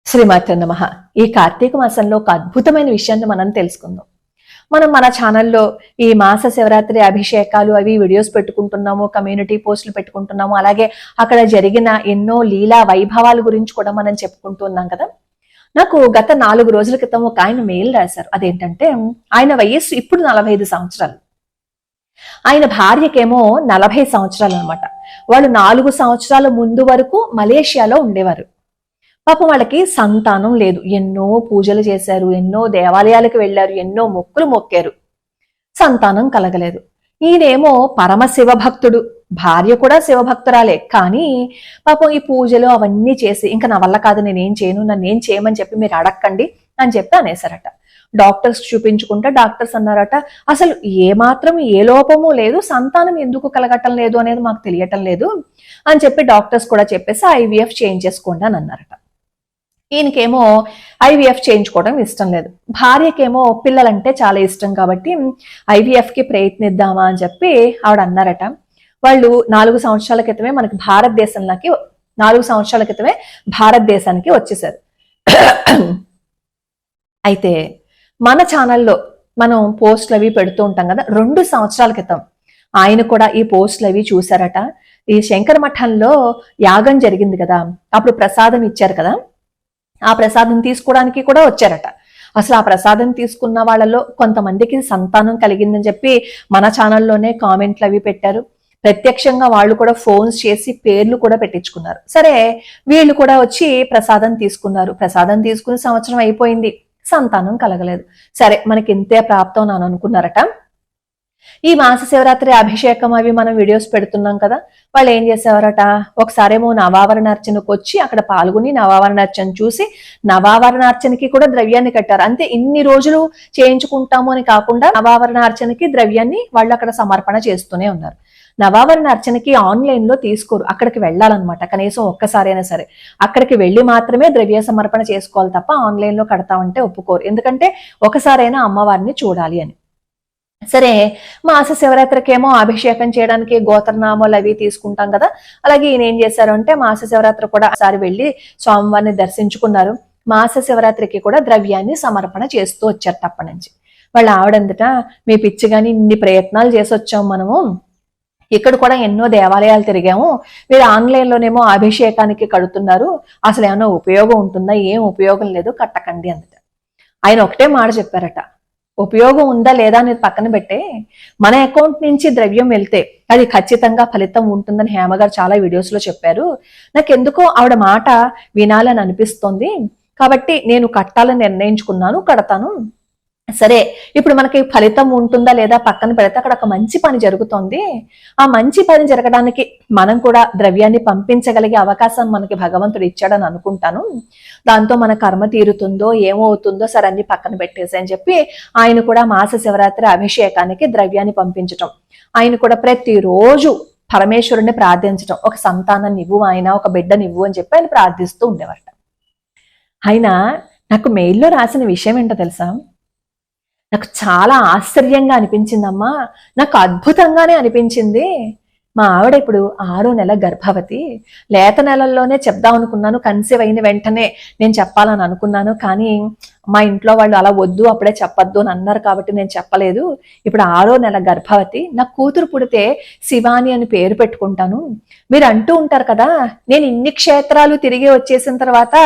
శ్రీమాత్రే నమః. ఈ కార్తీక మాసంలో ఒక అద్భుతమైన విషయాన్ని మనం తెలుసుకుందాం. మనం మన ఛానల్లో ఈ మాస శివరాత్రి అభిషేకాలు అవి వీడియోస్ పెట్టుకుంటున్నాము, కమ్యూనిటీ పోస్టులు పెట్టుకుంటున్నాము. అలాగే అక్కడ జరిగిన ఎన్నో లీలా వైభవాల గురించి కూడా మనం చెప్పుకుంటూ ఉన్నాం కదా. నాకు గత 4 రోజుల క్రితం ఒక ఆయన మెయిల్ రాశారు. అదేంటంటే ఆయన వయస్సు ఇప్పుడు 45 సంవత్సరాలు, ఆయన భార్యకేమో 40 సంవత్సరాలు అనమాట. వాళ్ళు 4 సంవత్సరాల ముందు వరకు మలేషియాలో ఉండేవారు. పాపం వాళ్ళకి సంతానం లేదు. ఎన్నో పూజలు చేశారు, ఎన్నో దేవాలయాలకు వెళ్ళారు, ఎన్నో మొక్కులు మొక్కారు, సంతానం కలగలేదు. ఈయనేమో పరమ శివభక్తుడు, భార్య కూడా శివభక్తురాలే. కానీ పాపం ఈ పూజలు అవన్నీ చేసి ఇంకా నా వల్ల కాదు, నేనేం చేయను, నన్ను ఏం చేయమని చెప్పి మీరు అడక్కండి అని చెప్పి అనేసారట. డాక్టర్స్ చూపించుకుంటే డాక్టర్స్ అన్నారట, అసలు ఏ మాత్రం ఏ లోపము లేదు, సంతానం ఎందుకు కలగటం లేదు అనేది మాకు తెలియటం లేదు అని చెప్పి డాక్టర్స్ కూడా చెప్పేసి IVF చేయించేసుకోండి అని అన్నారట. ఈయనకేమో IVF చేయించుకోవడం ఇష్టం లేదు, భార్యకేమో పిల్లలంటే చాలా ఇష్టం కాబట్టి IVF కి ప్రయత్నిద్దామా అని చెప్పి ఆవిడ అన్నారట. వాళ్ళు 4 సంవత్సరాల క్రితమే మనకి భారతదేశానికి 4 సంవత్సరాల క్రితమే భారతదేశానికి వచ్చేసారు. అయితే మన ఛానల్లో మనం పోస్టులు అవి పెడుతూ ఉంటాం కదా. 2 సంవత్సరాల క్రితం ఆయన కూడా ఈ పోస్టులు అవి చూసారట. ఈ శంకర మఠంలో యాగం జరిగింది కదా, అప్పుడు ప్రసాదం ఇచ్చారు కదా, ఆ ప్రసాదం తీసుకోవడానికి కూడా వచ్చారట. అసలు ఆ ప్రసాదం తీసుకున్న వాళ్ళలో కొంతమందికి సంతానం కలిగిందని చెప్పి మన ఛానల్లోనే కామెంట్లు అవి పెట్టారు. ప్రత్యక్షంగా వాళ్ళు కూడా ఫోన్స్ చేసి పేర్లు కూడా పెట్టించుకున్నారు. సరే, వీళ్ళు కూడా వచ్చి ప్రసాదం తీసుకున్నారు. ప్రసాదం తీసుకుని సంవత్సరం అయిపోయింది, సంతానం కలగలేదు. సరే, మనకి ఇంతే ప్రాప్తం అని అనుకున్నారట. ఈ మాస శివరాత్రి అభిషేకం అవి మనం వీడియోస్ పెడుతున్నాం కదా. వాళ్ళు ఏం చేసేవారట, ఒకసారేమో నవావరణార్చనకు వచ్చి అక్కడ పాల్గొని నవావరణార్చన చూసి నవావరణార్చనకి కూడా ద్రవ్యాన్ని కట్టారు. అంతే, ఇన్ని రోజులు చేయించుకుంటాము అని కాకుండా నవావరణార్చనకి ద్రవ్యాన్ని వాళ్ళు అక్కడ సమర్పణ చేస్తూనే ఉన్నారు. నవావరణార్చనకి ఆన్లైన్ లో తీసుకోరు, అక్కడికి వెళ్ళాలన్నమాట. కనీసం ఒక్కసారైనా సరే అక్కడికి వెళ్ళి మాత్రమే ద్రవ్య సమర్పణ చేసుకోవాలి తప్ప ఆన్లైన్ లో కడతామంటే ఒప్పుకోరు. ఎందుకంటే ఒకసారైనా అమ్మవారిని చూడాలి అని. సరే, మాస శివరాత్రికి ఏమో అభిషేకం చేయడానికి గోత్రనామాలు అవి తీసుకుంటాం కదా. అలాగే ఈయన ఏం చేశారు అంటే మాస శివరాత్రి కూడా ఒకసారి వెళ్ళి స్వామివారిని దర్శించుకున్నారు. మాస శివరాత్రికి కూడా ద్రవ్యాన్ని సమర్పణ చేస్తూ వచ్చారు తప్పటి నుంచి. వాళ్ళ ఆవిడంతట, మీ పిచ్చిగాని ఇన్ని ప్రయత్నాలు చేసి వచ్చాం మనము, ఇక్కడ కూడా ఎన్నో దేవాలయాలు తిరిగాము, మీరు ఆన్లైన్లోనేమో అభిషేకానికి కడుతున్నారు, అసలు ఏమైనా ఉపయోగం ఉంటుందా? ఏం ఉపయోగం లేదు, కట్టకండి అందట. ఆయన ఒకటే మాట చెప్పారట, ఉపయోగం ఉందా లేదా అనేది పక్కన పెట్టే, మన అకౌంట్ నుంచి ద్రవ్యం వెళ్తే అది ఖచ్చితంగా ఫలితం ఉంటుందని హేమగారు చాలా వీడియోస్ లో చెప్పారు. నాకెందుకో ఆవిడ మాట వినాలని అనిపిస్తోంది, కాబట్టి నేను కట్టాలని నిర్ణయించుకున్నాను, కడతాను. సరే, ఇప్పుడు మనకి ఫలితం ఉంటుందా లేదా పక్కన పెడితే అక్కడ ఒక మంచి పని జరుగుతోంది. ఆ మంచి పని జరగడానికి మనం కూడా ద్రవ్యాన్ని పంపించగలిగే అవకాశం మనకి భగవంతుడు ఇచ్చాడని అనుకుంటాను. దాంతో మన కర్మ తీరుతుందో ఏమవుతుందో సరే అన్ని పక్కన పెట్టేసి అని చెప్పి ఆయన కూడా మాస శివరాత్రి అభిషేకానికి ద్రవ్యాన్ని పంపించటం, ఆయన కూడా ప్రతిరోజు పరమేశ్వరుణ్ణి ప్రార్థించటం, ఒక సంతానాన్ని ఇవ్వు ఆయన, ఒక బిడ్డనివ్వు అని చెప్పి ఆయన ప్రార్థిస్తూ ఉండేవారట. ఆయన నాకు మెయిల్లో రాసిన విషయం ఏంటో తెలుసా, నాకు చాలా ఆశ్చర్యంగా అనిపించిందమ్మా, నాకు అద్భుతంగానే అనిపించింది. మా ఆవిడ ఇప్పుడు 6వ నెల గర్భవతి. లేత నెలల్లోనే చెప్దాం అనుకున్నాను, కన్సీవ్ అయిన వెంటనే నేను చెప్పాలని అనుకున్నాను. కానీ మా ఇంట్లో వాళ్ళు అలా వద్దు, అప్పుడే చెప్పొద్దు అని అన్నారు కాబట్టి నేను చెప్పలేదు. ఇప్పుడు 6వ నెల గర్భవతి, నాకు కూతురు పుడితే శివాని అని పేరు పెట్టుకుంటాను. మీరు అంటూ ఉంటారు కదా, నేను ఇన్ని క్షేత్రాలు తిరిగి వచ్చేసిన తర్వాత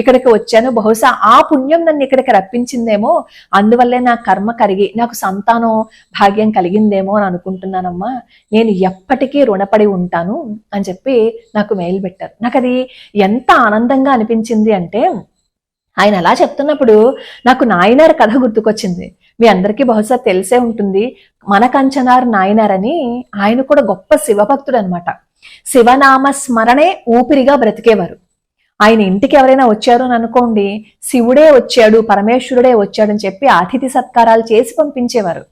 ఇక్కడికి వచ్చాను, బహుశా ఆ పుణ్యం నన్ను ఇక్కడికి రప్పించిందేమో, అందువల్లే నా కర్మ కరిగి నాకు సంతానం భాగ్యం కలిగిందేమో అని అనుకుంటున్నానమ్మా, నేను ఎప్పటికీ రుణపడి ఉంటాను అని చెప్పి నాకు మెయిల్ పెట్టారు. నాకు అది ఎంత ఆనందంగా అనిపించింది అంటే, ఆయన అలా చెప్తున్నప్పుడు నాకు నాయనార్ కథ గుర్తుకొచ్చింది. మీ అందరికీ బహుశా తెలిసే ఉంటుంది, మనకంచనార్ నాయనార్ అని. ఆయన కూడా గొప్ప శివభక్తుడు అనమాట. శివనామ స్మరణే ఊపిరిగా బ్రతికేవారు. ఆయన ఇంటికి ఎవరైనా వచ్చారు అని అనుకోండి, శివుడే వచ్చాడు, పరమేశ్వరుడే వచ్చాడని చెప్పి అతిథి సత్కారాలు చేసి పంపించేవారు.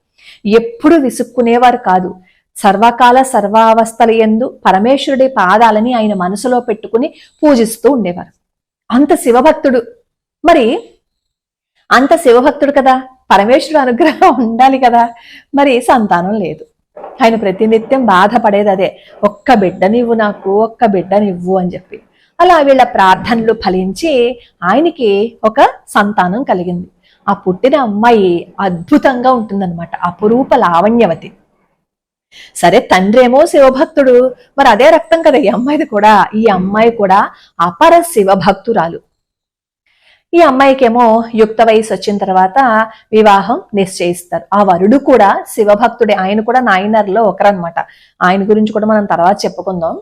ఎప్పుడు విసుక్కునేవారు కాదు. సర్వకాల సర్వావస్థల యందు పరమేశ్వరుడి పాదాలని ఆయన మనసులో పెట్టుకుని పూజిస్తూ ఉండేవారు. అంత శివభక్తుడు. మరి అంత శివభక్తుడు కదా, పరమేశ్వరుడు అనుగ్రహం ఉండాలి కదా. మరి సంతానం లేదు. ఆయన ప్రతినిత్యం బాధపడేది అదే, ఒక్క బిడ్డనివ్వు నాకు, ఒక్క బిడ్డనివ్వు అని చెప్పి. అలా వీళ్ళ ప్రార్థనలు ఫలించి ఆయనకి ఒక సంతానం కలిగింది. ఆ పుట్టిన అమ్మాయి అద్భుతంగా ఉంటుందన్నమాట, అపురూప లావణ్యవతి. సరే, తండ్రి ఏమో శివభక్తుడు, మరి అదే రక్తం కదా ఈ అమ్మాయిది కూడా. ఈ అమ్మాయి కూడా అపర శివభక్తురాలు. ఈ అమ్మాయికేమో యుక్త వయసు వచ్చిన తర్వాత వివాహం నిశ్చయిస్తారు. ఆ వరుడు కూడా శివభక్తుడే, ఆయన కూడా నాయనర్లో ఒకరనమాట. ఆయన గురించి కూడా మనం తర్వాత చెప్పుకుందాం.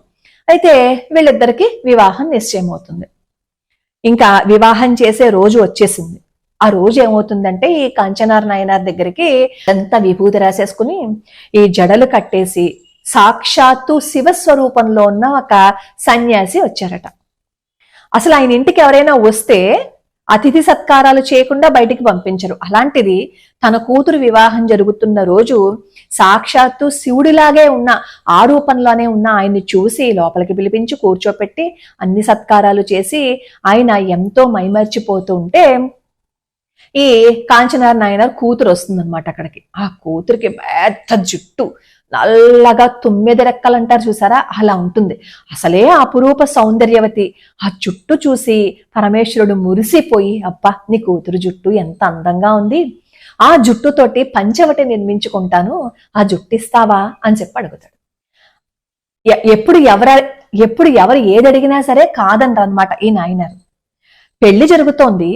అయితే వీళ్ళిద్దరికి వివాహం నిశ్చయం అవుతుంది. ఇంకా వివాహం చేసే రోజు వచ్చేసింది. ఆ రోజు ఏమవుతుందంటే, ఈ కాంచనార్ నాయనార్ దగ్గరికి అంతా విభూతి రాసేసుకుని ఈ జడలు కట్టేసి సాక్షాత్తు శివస్వరూపంలో ఉన్న ఒక సన్యాసి వచ్చారట. అసలు ఆయన ఇంటికి ఎవరైనా వస్తే అతిథి సత్కారాలు చేయకుండా బయటికి పంపించరు. అలాంటిది తన కూతురు వివాహం జరుగుతున్న రోజు సాక్షాత్తు శివుడిలాగే ఉన్న ఆ రూపంలోనే ఉన్న ఆయన్ని చూసి లోపలికి పిలిపించి కూర్చోపెట్టి అన్ని సత్కారాలు చేసి ఆయన ఎంతో మైమర్చిపోతూ ఉంటే ఈ కాంచనార్ నాయనార్ కూతురు వస్తుందన్నమాట అక్కడికి. ఆ కూతురికి పెద్ద జుట్టు, నల్లగా 9 రెక్కలు అంటారు చూసారా, అలా ఉంటుంది. అసలే అపురూప సౌందర్యవతి. ఆ జుట్టు చూసి పరమేశ్వరుడు మురిసిపోయి, అబ్బా నీ కూతురు జుట్టు ఎంత అందంగా ఉంది, ఆ జుట్టుతోటి పంచవటి నిర్మించుకుంటాను, ఆ జుట్టు ఇస్తావా అని చెప్పి అడుగుతాడు. ఎప్పుడు ఎవరు ఏది అడిగినా సరే కాదనరు అనమాట ఈ నాయనారు. పెళ్లి జరుగుతోంది,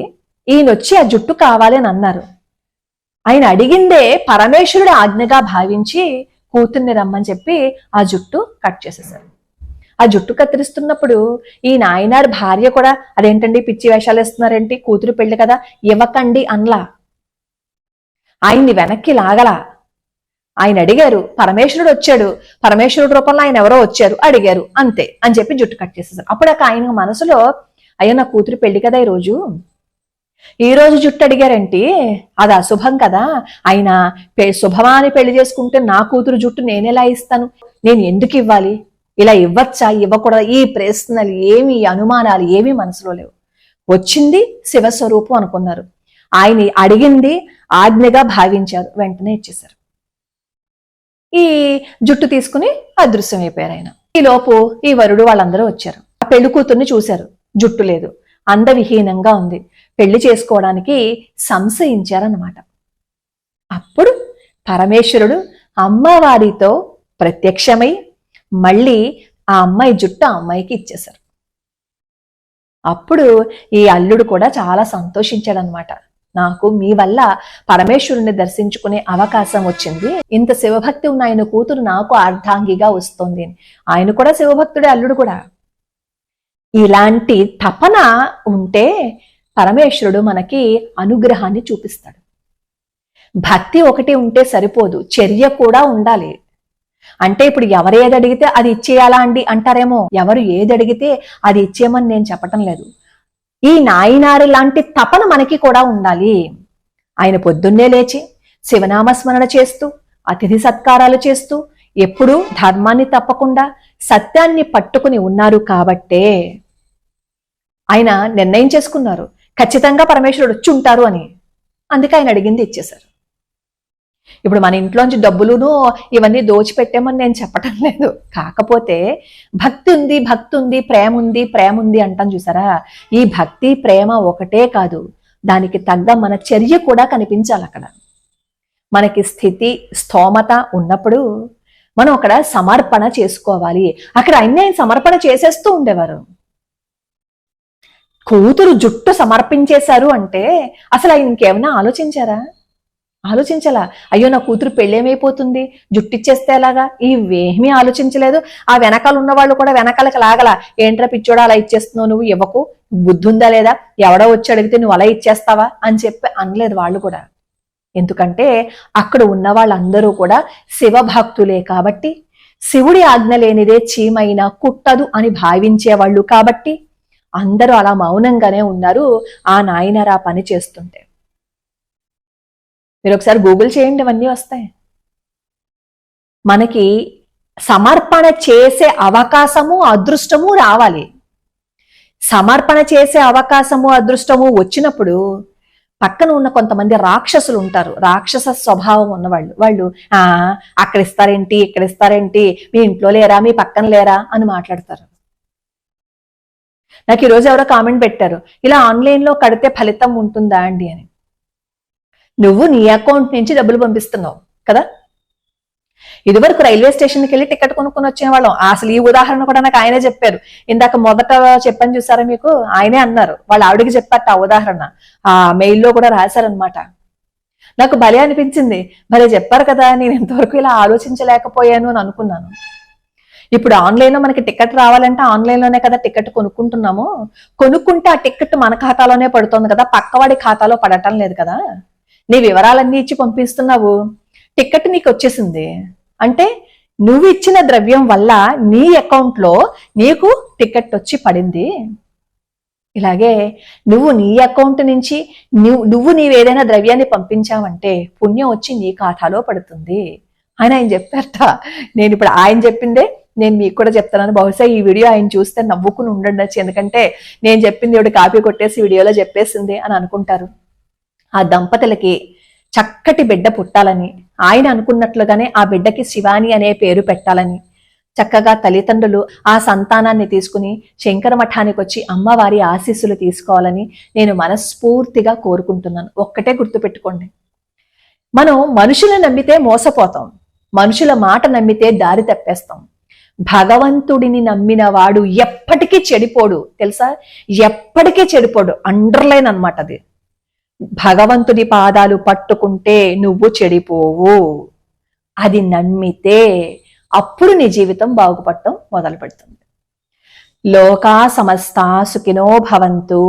ఈయనొచ్చి ఆ జుట్టు కావాలి అని అన్నారు. ఆయన అడిగిందే పరమేశ్వరుడు ఆజ్ఞగా భావించి కూతుర్ని రమ్మని చెప్పి ఆ జుట్టు కట్ చేసేసారు. ఆ జుట్టు కత్తిరిస్తున్నప్పుడు ఈ నాయనార్ భార్య కూడా, అదేంటండి పిచ్చి వేషాలు వేస్తున్నారేంటి, కూతురు పెళ్లి కదా ఇవ్వకండి అనలా. ఆయన్ని వెనక్కి లాగలా. ఆయన అడిగారు, పరమేశ్వరుడు వచ్చాడు, పరమేశ్వరుడు రూపంలో ఆయన ఎవరో వచ్చారు, అడిగారు, అంతే అని చెప్పి జుట్టు కట్ చేసేసారు. అప్పుడు ఆయన మనసులో, అయ్యో నా కూతురు పెళ్లి కదా ఈ రోజు జుట్టు అడిగారేంటి, అది అశుభం కదా, ఆయన శుభమాని పెళ్లి చేసుకుంటే నా కూతురు జుట్టు నేనెలా ఇస్తాను, నేను ఎందుకు ఇవ్వాలి, ఇలా ఇవ్వచ్చా ఇవ్వకూడదా, ఈ ప్రశ్నలు ఏమి అనుమానాలు ఏమీ మనసులో లేవు. వచ్చింది శివస్వరూపం అనుకున్నారు. ఆయన అడిగింది ఆజ్ఞగా భావించారు, వెంటనే ఇచ్చేశారు. ఈ జుట్టు తీసుకుని అదృశ్యం అయిపోయారు ఆయన. ఈ లోపు ఈ వరుడు వాళ్ళందరూ వచ్చారు. ఆ పెళ్లి కూతుర్ని చూశారు, జుట్టు లేదు, అందవిహీనంగా ఉంది, పెళ్లి చేసుకోవడానికి సంశయించారన్నమాట. అప్పుడు పరమేశ్వరుడు అమ్మవారితో ప్రత్యక్షమై మళ్ళీ ఆ అమ్మాయి జుట్టు ఆ అమ్మాయికి ఇచ్చేశారు. అప్పుడు ఈ అల్లుడు కూడా చాలా సంతోషించాడనమాట. నాకు మీ వల్ల పరమేశ్వరుని దర్శించుకునే అవకాశం వచ్చింది, ఇంత శివభక్తి ఉన్న ఆయన కూతురు నాకు అర్ధాంగిగా వస్తుంది అని. ఆయన కూడా శివభక్తుడే, అల్లుడు కూడా. ఇలాంటి తపన ఉంటే పరమేశ్వరుడు మనకి అనుగ్రహాన్ని చూపిస్తాడు. భక్తి ఒకటి ఉంటే సరిపోదు, చర్య కూడా ఉండాలి. అంటే ఇప్పుడు ఎవరు ఏది అడిగితే అది ఇచ్చేయాలా అండి అంటారేమో, ఎవరు ఏది అడిగితే అది ఇచ్చేయమని నేను చెప్పటం లేదు. ఈ నాయనారు లాంటి తపన మనకి కూడా ఉండాలి. ఆయన పొద్దున్నే లేచి శివనామస్మరణ చేస్తూ అతిథి సత్కారాలు చేస్తూ ఎప్పుడూ ధర్మాన్ని తప్పకుండా సత్యాన్ని పట్టుకుని ఉన్నారు కాబట్టే ఆయన నిర్ణయం చేసుకున్నారు ఖచ్చితంగా పరమేశ్వరుడు వచ్చి ఉంటారు అని. అందుకే ఆయన అడిగింది ఇచ్చేశారు. ఇప్పుడు మన ఇంట్లోంచి డబ్బులును ఇవన్నీ దోచిపెట్టామని నేను చెప్పటం లేదు. కాకపోతే భక్తి ఉంది, భక్తి ఉంది, ప్రేమ ఉంది అంటాం చూసారా, ఈ భక్తి ప్రేమ ఒకటే కాదు, దానికి తగ్గ మన చర్య కూడా కనిపించాలి. అక్కడ మనకి స్థితి స్తోమత ఉన్నప్పుడు మనం అక్కడ సమర్పణ చేసుకోవాలి. అక్కడ ఆయన సమర్పణ చేసేస్తూ ఉండేవారు. కూతురు జుట్టు సమర్పించేశారు అంటే అసలు ఆయన ఇంకేమైనా ఆలోచించాలా? అయ్యో నా కూతురు పెళ్ళేమైపోతుంది, జుట్టిచ్చేస్తే ఎలాగా, ఇవేమీ ఆలోచించలేదు. ఆ వెనకాల ఉన్న వాళ్ళు కూడా వెనకాలకి లాగలా, ఏంట్రా పిచ్చోడా అలా ఇచ్చేస్తున్నావు, నువ్వు ఇవ్వకు, బుద్ధి ఉందా లేదా, ఎవడో వచ్చి అడిగితే నువ్వు అలా ఇచ్చేస్తావా అని చెప్పి అనలేదు వాళ్ళు కూడా. ఎందుకంటే అక్కడ ఉన్న వాళ్ళందరూ కూడా శివభక్తులే కాబట్టి, శివుడి ఆజ్ఞ లేనిదే చీమైనా కుట్టదు అని భావించేవాళ్ళు కాబట్టి అందరూ అలా మౌనంగానే ఉన్నారు ఆ నాయనరా పని చేస్తుంటే. మీరు ఒకసారి గూగుల్ చేయండి, అవన్నీ వస్తాయి. మనకి సమర్పణ చేసే అవకాశము అదృష్టము రావాలి. సమర్పణ చేసే అవకాశము అదృష్టము వచ్చినప్పుడు పక్కన ఉన్న కొంతమంది రాక్షసులు ఉంటారు, రాక్షస స్వభావం ఉన్నవాళ్ళు. వాళ్ళు అక్కడ ఇస్తారేంటి, ఇక్కడ ఇస్తారేంటి, మీ ఇంట్లో లేరా, మీ పక్కన లేరా అని మాట్లాడతారు. నాకు ఈరోజు ఎవరో కామెంట్ పెట్టారు, ఇలా ఆన్లైన్లో కడితే ఫలితం ఉంటుందా అండి అని. నువ్వు నీ అకౌంట్ నుంచి డబ్బులు పంపిస్తున్నావు కదా. ఇదివరకు రైల్వే స్టేషన్కి వెళ్ళి టికెట్ కొనుక్కొని వచ్చిన వాళ్ళం. అసలు ఈ ఉదాహరణ కూడా నాకు ఆయనే చెప్పారు. ఇందాక మొదట చెప్పని చూసారా మీకు, ఆయనే అన్నారు, వాళ్ళ ఆవిడకి చెప్పారట ఆ ఉదాహరణ. ఆ మెయిల్లో కూడా రాశారనమాట. నాకు భలే అనిపించింది, భలే చెప్పారు కదా, నేను ఇంతవరకు ఇలా ఆలోచించలేకపోయాను అని అనుకున్నాను. ఇప్పుడు ఆన్లైన్లో మనకి టికెట్ రావాలంటే ఆన్లైన్లోనే కదా టికెట్ కొనుక్కుంటున్నాము. కొనుక్కుంటే ఆ టికెట్ మన ఖాతాలోనే పడుతుంది కదా, పక్కవాడి ఖాతాలో పడటం లేదు కదా. నీ వివరాలన్నీ ఇచ్చి పంపిస్తున్నావు, టికెట్ నీకు వచ్చేసింది అంటే నువ్వు ఇచ్చిన ద్రవ్యం వల్ల నీ అకౌంట్లో నీకు టికెట్ వచ్చి పడింది. ఇలాగే నువ్వు నీ అకౌంట్ నుంచి నువ్వు నీవేదైనా ద్రవ్యాన్ని పంపించావంటే పుణ్యం వచ్చి నీ ఖాతాలో పడుతుంది అని ఆయన చెప్పారట. నేను ఇప్పుడు ఆయన చెప్పిందే నేను మీకు కూడా చెప్తున్నాను. బహుశా ఈ వీడియో ఆయన చూస్తే నవ్వుకుని ఉండొచ్చు, ఎందుకంటే నేను చెప్పింది ఎవడు కాపీ కొట్టేసి వీడియోలో చెప్పేసింది అని అనుకుంటారు. ఆ దంపతులకి చక్కటి బిడ్డ పుట్టాలని, ఆయన అనుకున్నట్లుగానే ఆ బిడ్డకి శివాని అనే పేరు పెట్టాలని, చక్కగా తల్లిదండ్రులు ఆ సంతానాన్ని తీసుకుని శంకర మఠానికి వచ్చి అమ్మవారి ఆశీస్సులు తీసుకోవాలని నేను మనస్ఫూర్తిగా కోరుకుంటున్నాను. ఒక్కటే గుర్తుపెట్టుకోండి, మనం మనుషులను నమ్మితే మోసపోతాం, మనుషుల మాట నమ్మితే దారి తప్పేస్తాం. భగవంతుడిని నమ్మిన వాడు ఎప్పటికీ చెడిపోడు, తెలుసా, ఎప్పటికీ చెడిపోడు. అండర్లైన్ అన్నమాట అది. భగవంతుడి పాదాలు పట్టుకుంటే నువ్వు చెడిపోవు, అది నమ్మితే అప్పుడు నీ జీవితం బాగుపడటం మొదలు పెడుతుంది. లోకా సమస్తా సుఖినో భవంతు,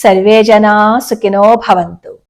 సర్వే జనా సుఖినో భవంతు.